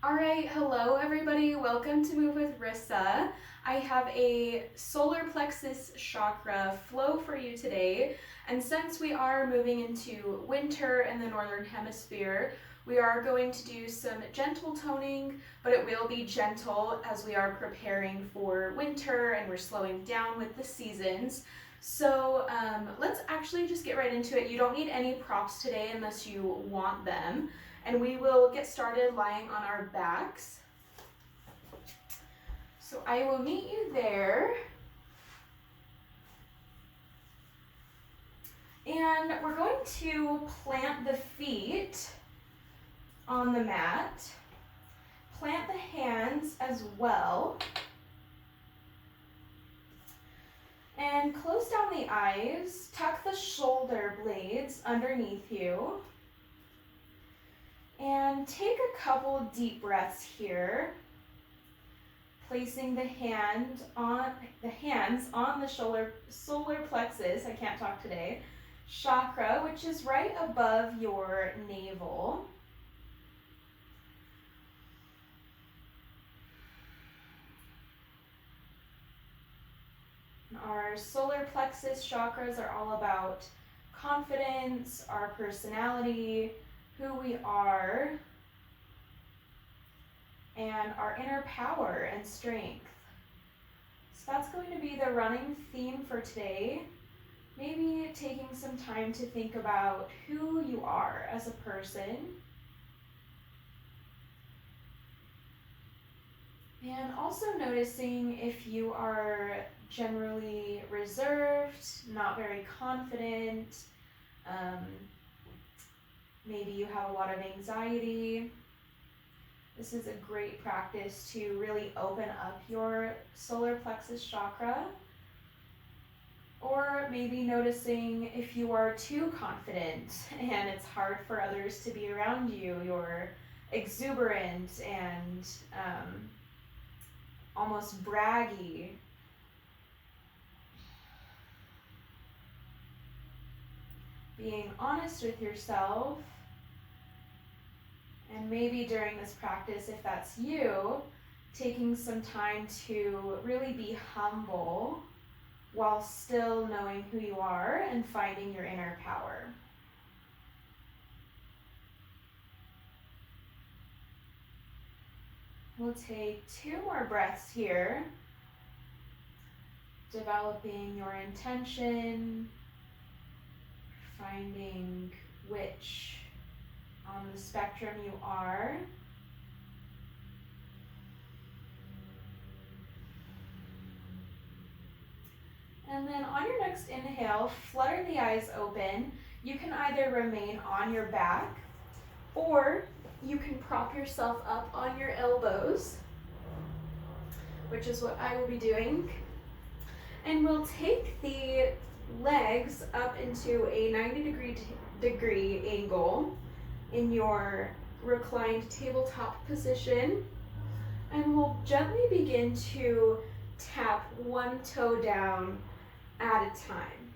All right, hello everybody. Welcome to Move with Rissa. I have a Solar Plexus Chakra flow for you today. And since we are moving into winter in the Northern Hemisphere, we are going to do some gentle toning, but it will be gentle as we are preparing for winter and we're slowing down with the seasons. So let's actually just get right into it. You don't need any props today unless you want them. And we will get started lying on our backs. So I will meet you there. And we're going to plant the feet on the mat. Plant the hands as well. And close down the eyes. Tuck the shoulder blades underneath you. And take a couple deep breaths here, placing the hands on the solar plexus, I can't talk today, chakra, which is right above your navel. Our solar plexus chakras are all about confidence, our personality, who we are, and our inner power and strength. So that's going to be the running theme for today. Maybe taking some time to think about who you are as a person. And also noticing if you are generally reserved, not very confident, maybe you have a lot of anxiety. This is a great practice to really open up your solar plexus chakra. Or maybe noticing if you are too confident and it's hard for others to be around you. You're exuberant and almost braggy. Being honest with yourself. And maybe during this practice, if that's you, taking some time to really be humble while still knowing who you are and finding your inner power. We'll take 2 more breaths here, developing your intention, finding which on the spectrum you are. And then on your next inhale, flutter the eyes open. You can either remain on your back or you can prop yourself up on your elbows, which is what I will be doing. And we'll take the legs up into a 90-degree angle in your reclined tabletop position, and we'll gently begin to tap one toe down at a time.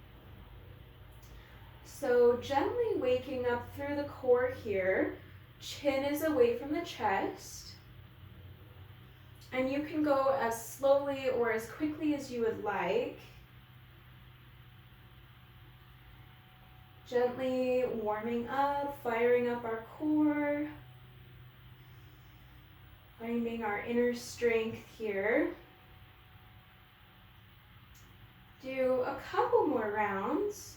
So gently waking up through the core here, chin is away from the chest, and you can go as slowly or as quickly as you would like. Gently warming up, firing up our core, finding our inner strength here. Do a couple more rounds.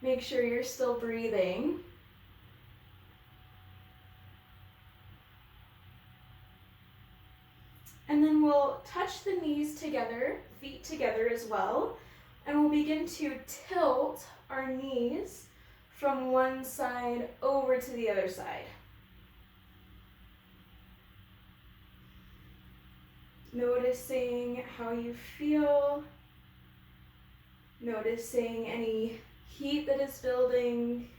Make sure you're still breathing. And then we'll touch the knees together, feet together as well, and we'll begin to tilt our knees from one side over to the other side. Noticing how you feel, noticing any heat that is building.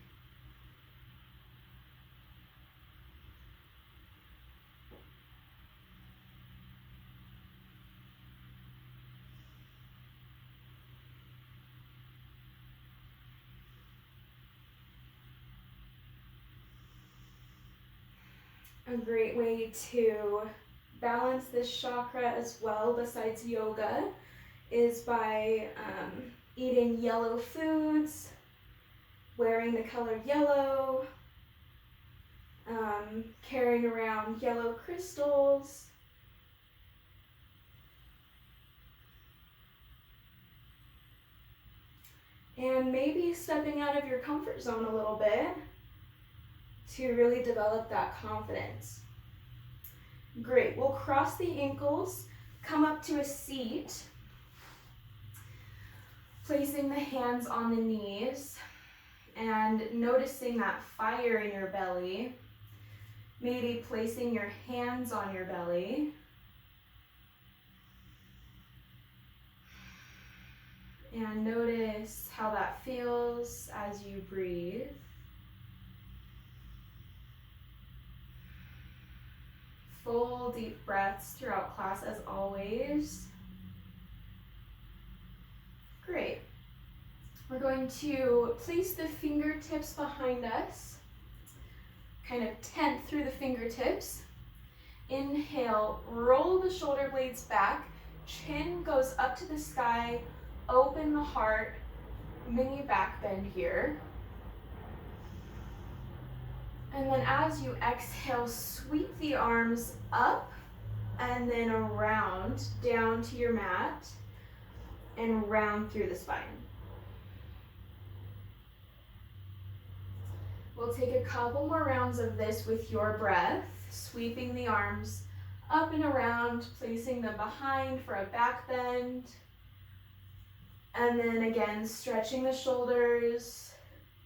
A great way to balance this chakra as well, besides yoga, is by eating yellow foods, wearing the color yellow, carrying around yellow crystals. And maybe stepping out of your comfort zone a little bit to really develop that confidence. Great, we'll cross the ankles, come up to a seat, placing the hands on the knees and noticing that fire in your belly. Maybe placing your hands on your belly. And notice how that feels as you breathe. Full deep breaths throughout class as always. Great. We're going to place the fingertips behind us, kind of tent through the fingertips. Inhale, roll the shoulder blades back, chin goes up to the sky, open the heart, mini back bend here. And then as you exhale, sweep the arms up and then around, down to your mat, and round through the spine. We'll take a couple more rounds of this with your breath, sweeping the arms up and around, placing them behind for a back bend. And then again, stretching the shoulders,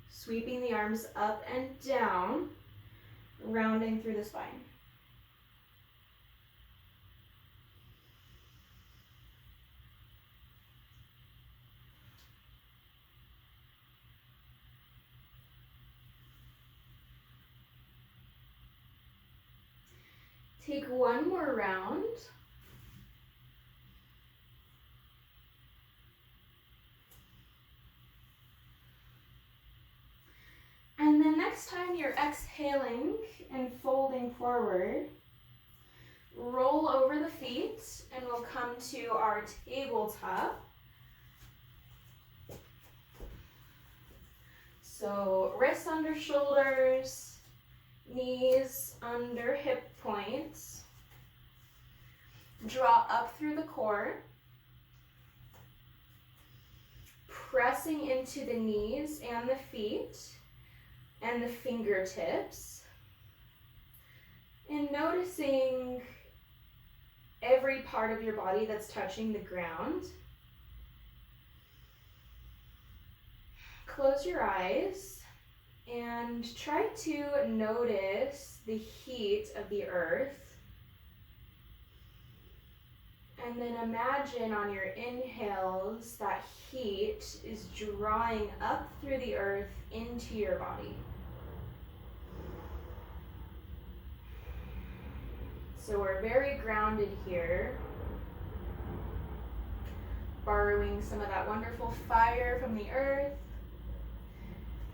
sweeping the arms up and down, rounding through the spine. Take one more round. And then next time you're exhaling and folding forward, roll over the feet and we'll come to our tabletop. So wrists under shoulders, knees under hip points. Draw up through the core. Pressing into the knees and the feet and the fingertips. And noticing every part of your body that's touching the ground. Close your eyes and try to notice the heat of the earth. And then imagine on your inhales that heat is drawing up through the earth into your body. So we're very grounded here, borrowing some of that wonderful fire from the earth.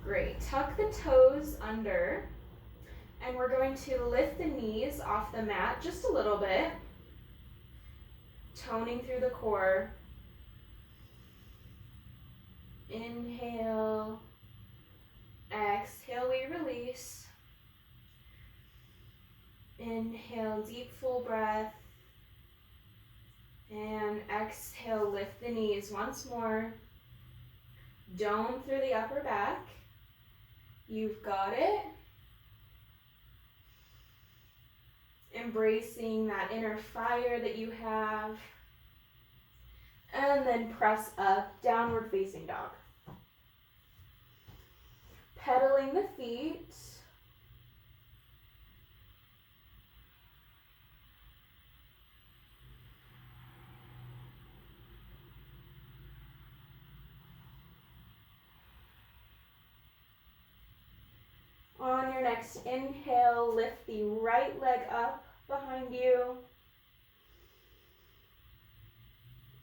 Great, tuck the toes under, and we're going to lift the knees off the mat just a little bit, toning through the core. Inhale, exhale, we release. Inhale, deep full breath, and exhale, lift the knees once more. Dome through the upper back. You've got it. Embracing that inner fire that you have. And then press up, downward facing dog. Pedaling the feet. On your next inhale, lift the right leg up behind you.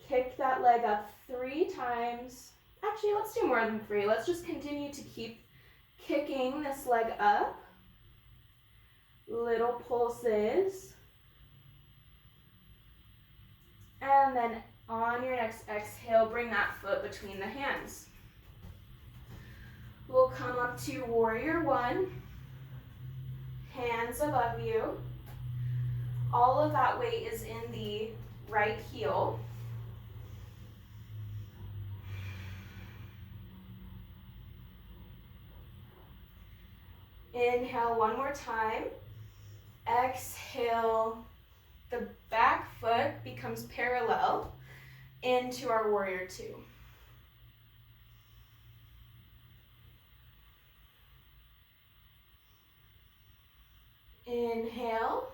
Kick that leg up 3 times. Actually, let's do more than 3. Let's just continue to keep kicking this leg up. little pulses. And then on your next exhale, bring that foot between the hands. We'll come up to warrior one, hands above you. All of that weight is in the right heel. Inhale one more time. Exhale, the back foot becomes parallel into our warrior two. Inhale.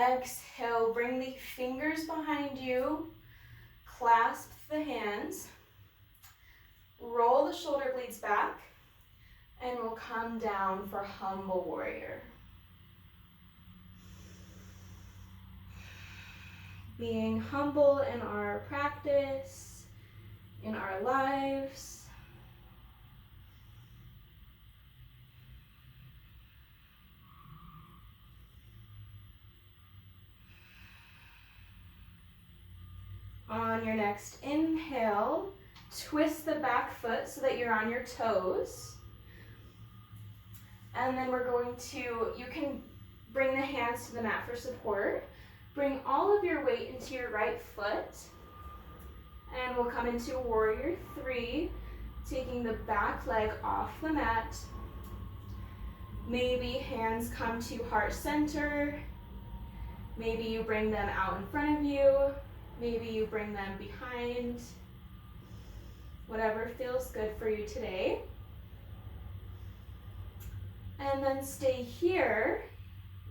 Exhale, bring the fingers behind you, clasp the hands, roll the shoulder blades back, and we'll come down for humble warrior. Being humble in our practice, in our lives. On your next inhale, twist the back foot so that you're on your toes. And then we're going to, you can bring the hands to the mat for support. Bring all of your weight into your right foot. And we'll come into warrior three, taking the back leg off the mat. Maybe hands come to heart center. Maybe you bring them out in front of you. Maybe you bring them behind. Whatever feels good for you today. And then stay here,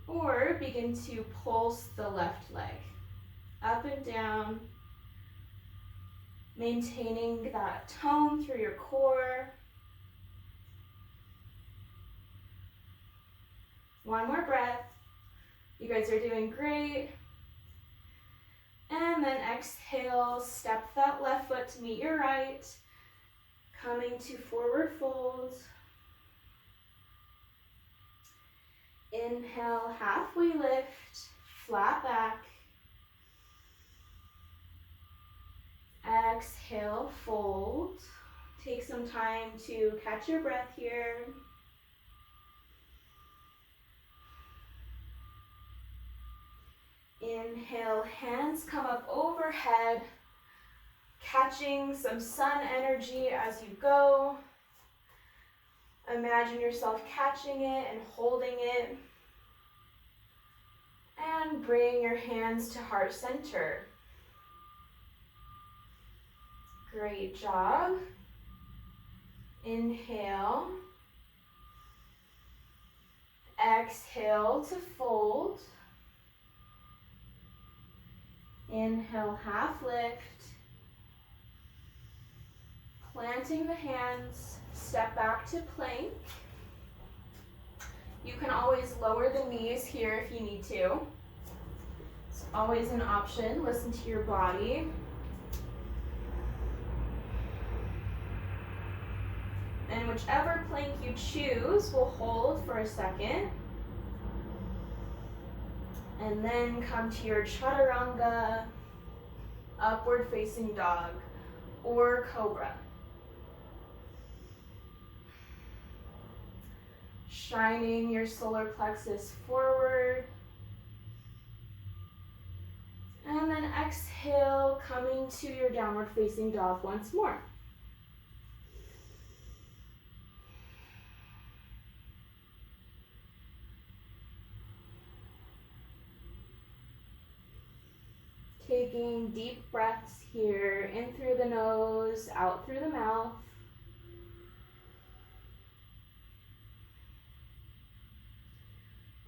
or begin to pulse the left leg up and down, maintaining that tone through your core. One more breath. You guys are doing great. And then exhale, step that left foot to meet your right, coming to forward fold. Inhale, halfway lift, flat back. Exhale, fold. Take some time to catch your breath here. Inhale, hands come up overhead, catching some sun energy as you go. Imagine yourself catching it and holding it. And bring your hands to heart center. Great job. Inhale. Exhale to fold. Inhale, half lift. Planting the hands, step back to plank. You can always lower the knees here if you need to. It's always an option. Listen to your body. And whichever plank you choose, we'll hold for a second. And then come to your chaturanga, upward facing dog, or cobra. Shining your solar plexus forward. And then exhale, coming to your downward facing dog once more. Taking deep breaths here, in through the nose, out through the mouth.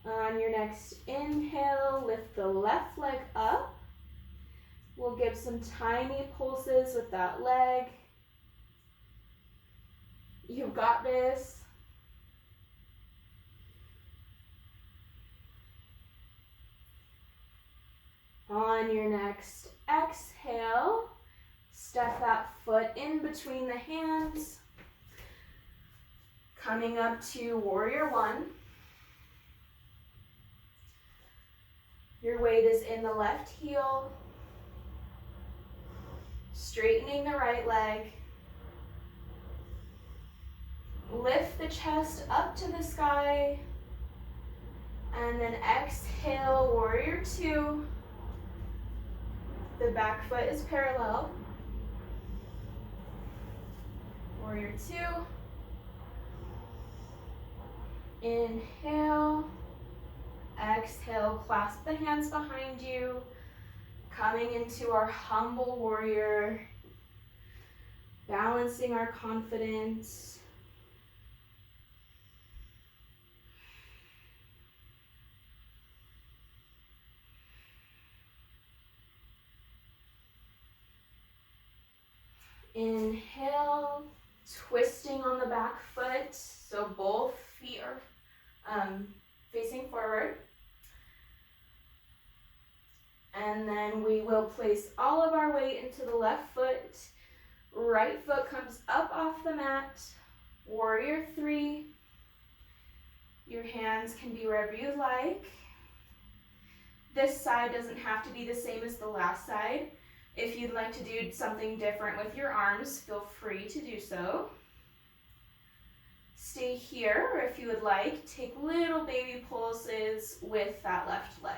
On your next inhale, lift the left leg up. We'll give some tiny pulses with that leg. You've got this. On your next exhale, step that foot in between the hands. Coming up to warrior one. Your weight is in the left heel, straightening the right leg. Lift the chest up to the sky, and then exhale, warrior two. The back foot is parallel. Warrior two. Inhale. Exhale, clasp the hands behind you. Coming into our humble warrior. Balancing our confidence. Inhale, twisting on the back foot, so both feet are facing forward. And then we will place all of our weight into the left foot. Right foot comes up off the mat. Warrior three. Your hands can be wherever you like. This side doesn't have to be the same as the last side. If you'd like to do something different with your arms, feel free to do so. Stay here, or if you would like, take little baby pulses with that left leg.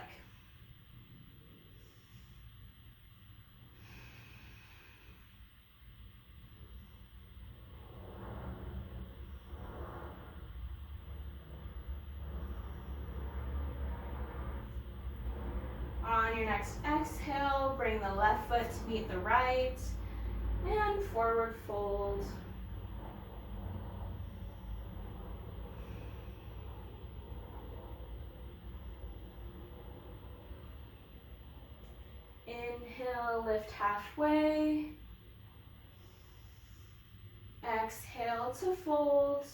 On your next exhale, bring the left foot to meet the right, and forward fold. Inhale, lift halfway. Exhale to fold.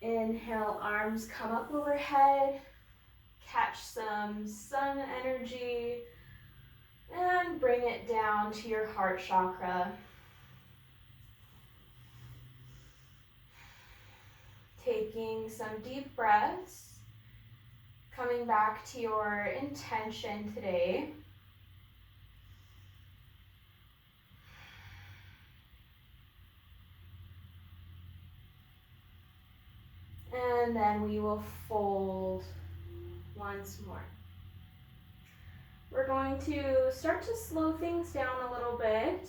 Inhale, arms come up overhead. Catch some sun energy. And bring it down to your heart chakra. Taking some deep breaths. Coming back to your intention today. And then we will fold once more. We're going to start to slow things down a little bit.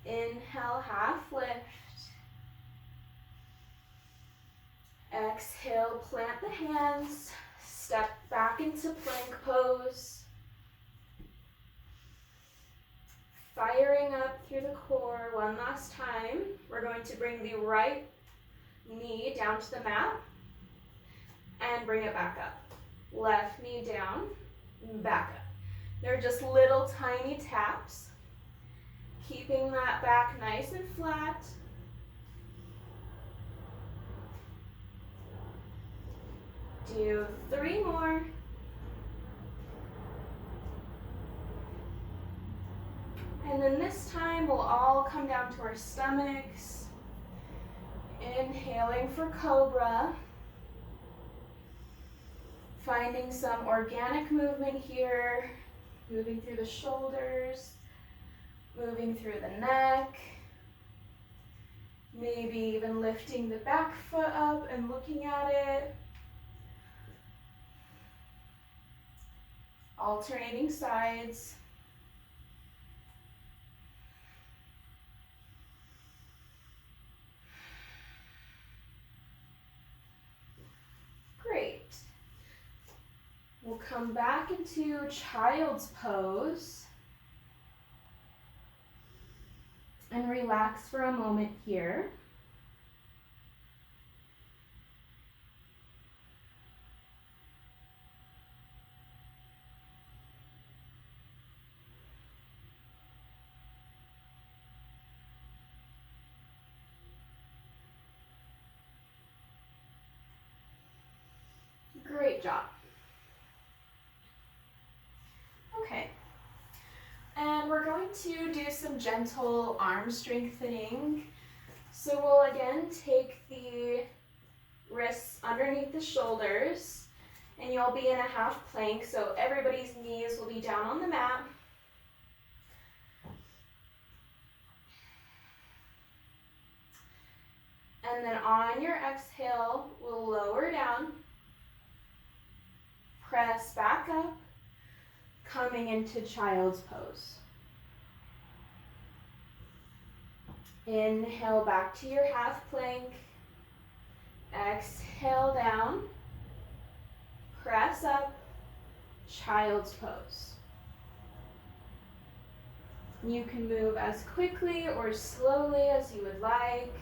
Inhale, half lift. Exhale, plant the hands. Step back into plank pose. Firing up through the core one last time. We're going to bring the right knee down to the mat and bring it back up. Left knee down, back up. They're just little tiny taps, keeping that back nice and flat. Do 3 more. And then this time we'll all come down to our stomachs. Inhaling for cobra. Finding some organic movement here. Moving through the shoulders. Moving through the neck. Maybe even lifting the back foot up and looking at it. Alternating sides. Great. We'll come back into child's pose and relax for a moment here. Great job. Okay. And we're going to do some gentle arm strengthening. So we'll again take the wrists underneath the shoulders, and you'll be in a half plank, so everybody's knees will be down on the mat. And then on your exhale, we'll lower down, press back up, coming into child's pose. Inhale back to your half plank. Exhale down, press up, child's pose. You can move as quickly or slowly as you would like.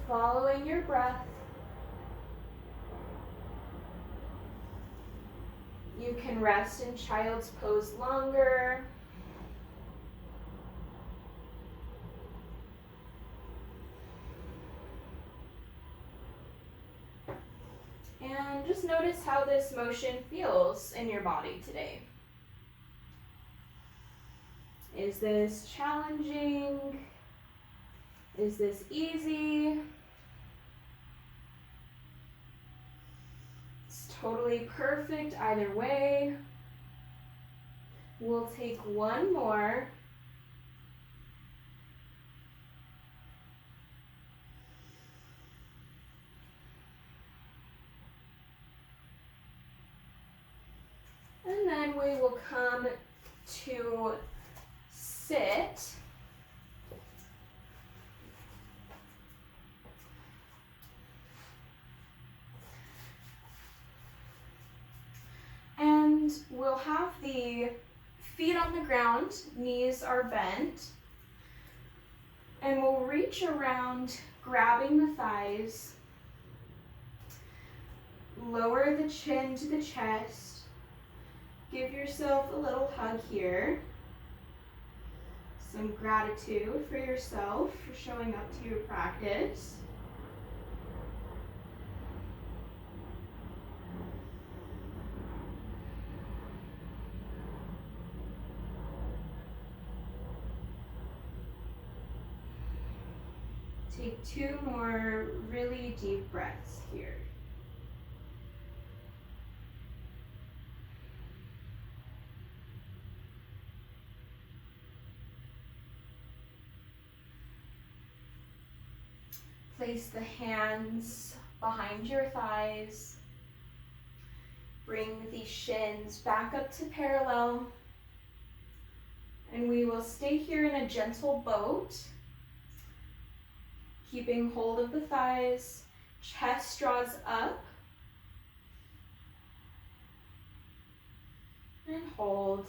Following your breath. You can rest in child's pose longer. And just notice how this motion feels in your body today. Is this challenging? Is this easy? It's totally perfect either way. We'll take one more. And then we will come to sit. And we'll have the feet on the ground, knees are bent. And we'll reach around, grabbing the thighs. Lower the chin to the chest. Give yourself a little hug here. Some gratitude for yourself for showing up to your practice. Take 2 more really deep breaths here. Place the hands behind your thighs. Bring the shins back up to parallel. And we will stay here in a gentle boat, keeping hold of the thighs. Chest draws up. And hold.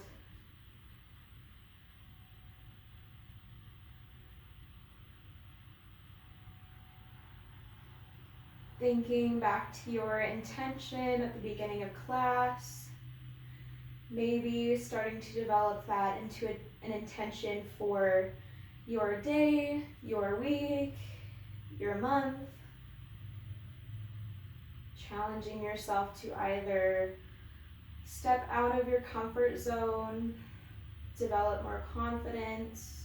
Thinking back to your intention at the beginning of class, maybe starting to develop that into an intention for your day, your week, your month. Challenging yourself to either step out of your comfort zone, develop more confidence,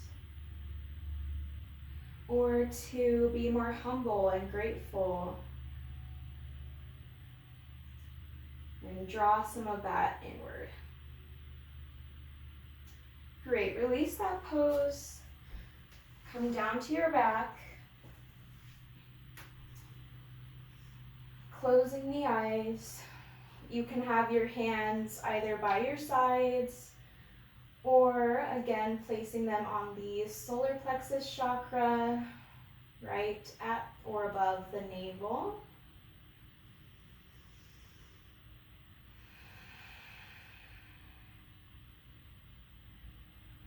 or to be more humble and grateful. And draw some of that inward. Great, release that pose. Come down to your back. Closing the eyes. You can have your hands either by your sides or again placing them on the solar plexus chakra, right at or above the navel.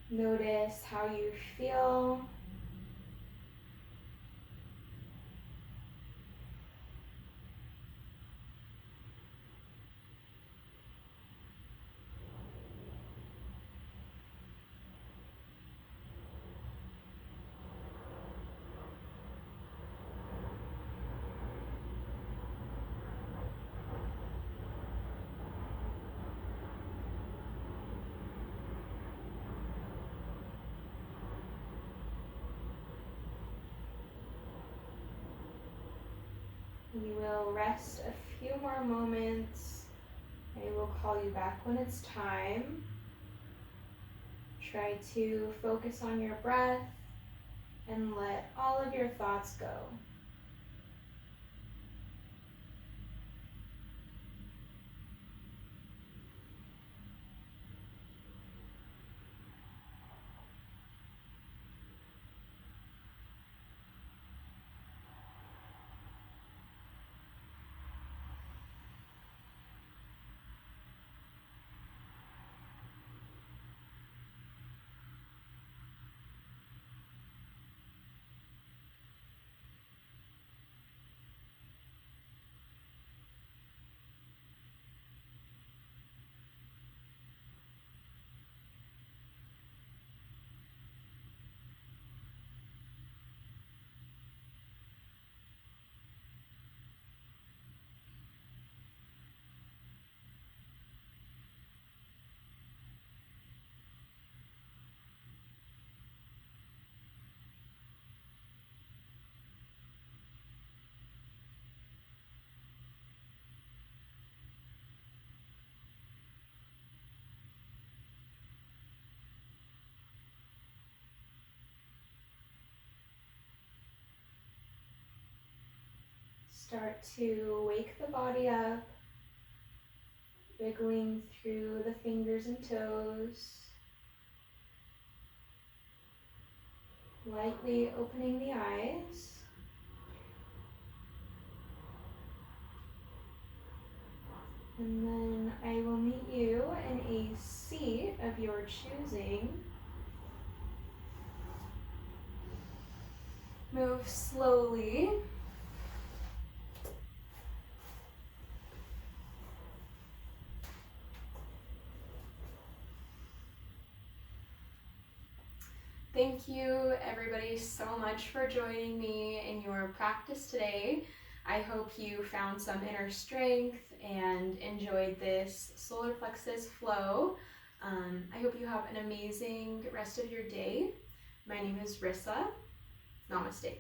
Notice how you feel. We will rest a few more moments. I will call you back when it's time. Try to focus on your breath and let all of your thoughts go. Start to wake the body up, wiggling through the fingers and toes, lightly opening the eyes. And then I will meet you in a seat of your choosing. Move slowly. Thank you everybody so much for joining me in your practice today. I hope you found some inner strength and enjoyed this solar plexus flow. I hope you have an amazing rest of your day. My name is Rissa. Namaste.